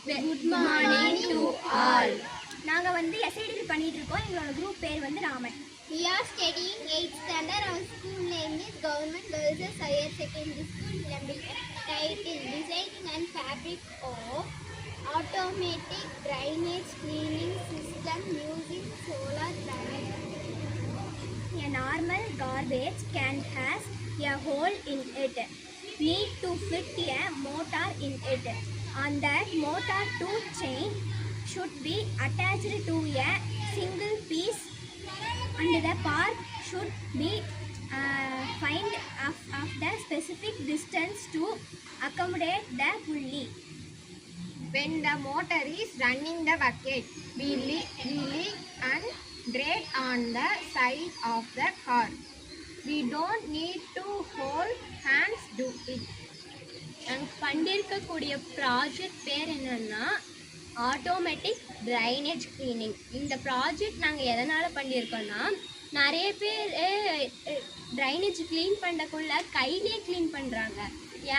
Good morning to all. நாங்கள் வந்து SID பண்ணிட்டு இருக்கோம். எங்களோட குரூப் பேர் வந்து Raman. We are studying 8th standard. Our school name is Government Girls Higher Secondary School, Nambika. Title: Designing and Fabric of Automatic Drainage Cleaning System Using Solar Panels. A normal garbage can has a hole in it. Need to fit a motor in it. On that motor, two chain should be attached to a single piece, and the part should be find of the specific distance to accommodate the pulley. When the motor is running the bucket, we leave and drain on the side of the car. We don't need to hold hands do it. நாங்கள் பண்ணியிருக்கக்கூடிய project பேர் என்னன்னா automatic drainage cleaning. இந்த project நாங்கள் எதனால் பண்ணியிருக்கோன்னா, நிறைய பேர் drainage clean பண்ணக்குள்ள கையிலே க்ளீன் பண்ணுறாங்க.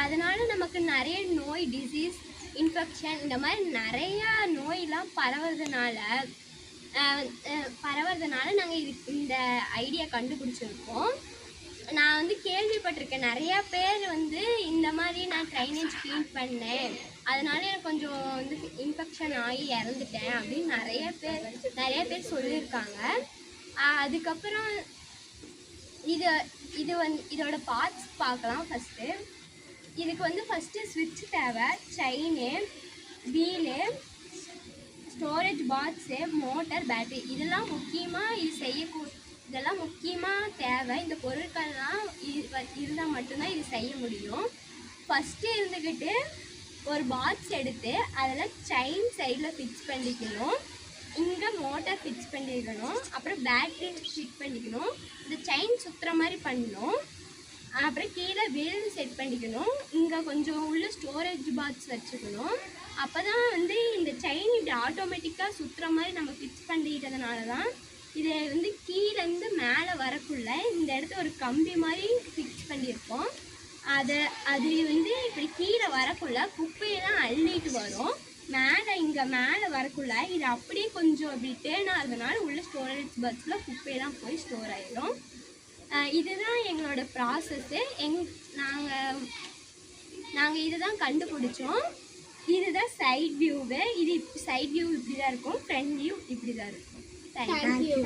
அதனால் நமக்கு நிறைய நோய், டிசீஸ், இன்ஃபெக்ஷன், இந்த மாதிரி நிறையா நோயெலாம் பரவுறதுனால நாங்கள் இந்த ஐடியா கண்டுபிடிச்சிருக்கோம். நான் வந்து கேள்விப்பட்டிருக்கேன், நிறையா பேர் வந்து இந்த மாதிரி நான் ட்ரைனேஜ் க்ளீன் பண்ணேன், அதனால எனக்கு கொஞ்சம் வந்து இன்ஃபெக்ஷன் ஆகி இறந்துட்டேன் அப்படின்னு நிறைய பேர் சொல்லியிருக்காங்க. அதுக்கப்புறம் இதோட பார்ட்ஸ் பார்க்கலாம். இதுக்கு வந்து ஃபஸ்ட்டு ஸ்விட்ச் தேவை, chain, wheel, storage box, motor, battery, இதெல்லாம் முக்கியமாக தேவை. இந்த பொருட்கள்லாம் இருந்தால் மட்டும்தான் இது செய்ய முடியும். ஃபஸ்ட்டு இருந்துக்கிட்டு ஒரு பாக்ஸ் எடுத்து அதில் செயின் சைடில் ஃபிக்ஸ் பண்ணிக்கணும், இங்கே மோட்டர் ஃபிக்ஸ் பண்ணிக்கணும், அப்புறம் பேட்ரி ஃபிட் பண்ணிக்கணும், இந்த செயின் சுற்றுற மாதிரி பண்ணணும், அப்புறம் கீழே வீல் செட் பண்ணிக்கணும், இங்கே கொஞ்சம் உள்ள ஸ்டோரேஜ் பாக்ஸ் வச்சுக்கணும். அப்போ தான் வந்து இந்த செயின் இப்படி ஆட்டோமேட்டிக்காக சுற்றுற மாதிரி நம்ம ஃபிக்ஸ் பண்ணிட்டதுனால தான் இதை வந்து கீழேருந்து மேலே வரக்குள்ள இந்த இடத்துல ஒரு கம்பி மாதிரி ஃபிக்ஸ் பண்ணியிருக்கோம். அது வந்து இப்படி கீழே வரக்குள்ள குப்பையெல்லாம் அள்ளிட்டு வரும். இங்கே மேலே வரக்குள்ள இது அப்படியே கொஞ்சம் அப்படி டேர்ன் ஆகுறதுனால உள்ள ஸ்டோரேஜ் பாக்ஸில் குப்பையெல்லாம் போய் ஸ்டோர் ஆகிடும். இதுதான் எங்களோட ப்ராசஸ்ஸு. நாங்கள் இதுதான் கண்டுபிடிச்சோம். இதுதான் சைட் வியூவு. சைட் வியூ இப்படி தான் இருக்கும், ஃப்ரண்ட் வியூ இப்படி தான் இருக்கும். Thank you.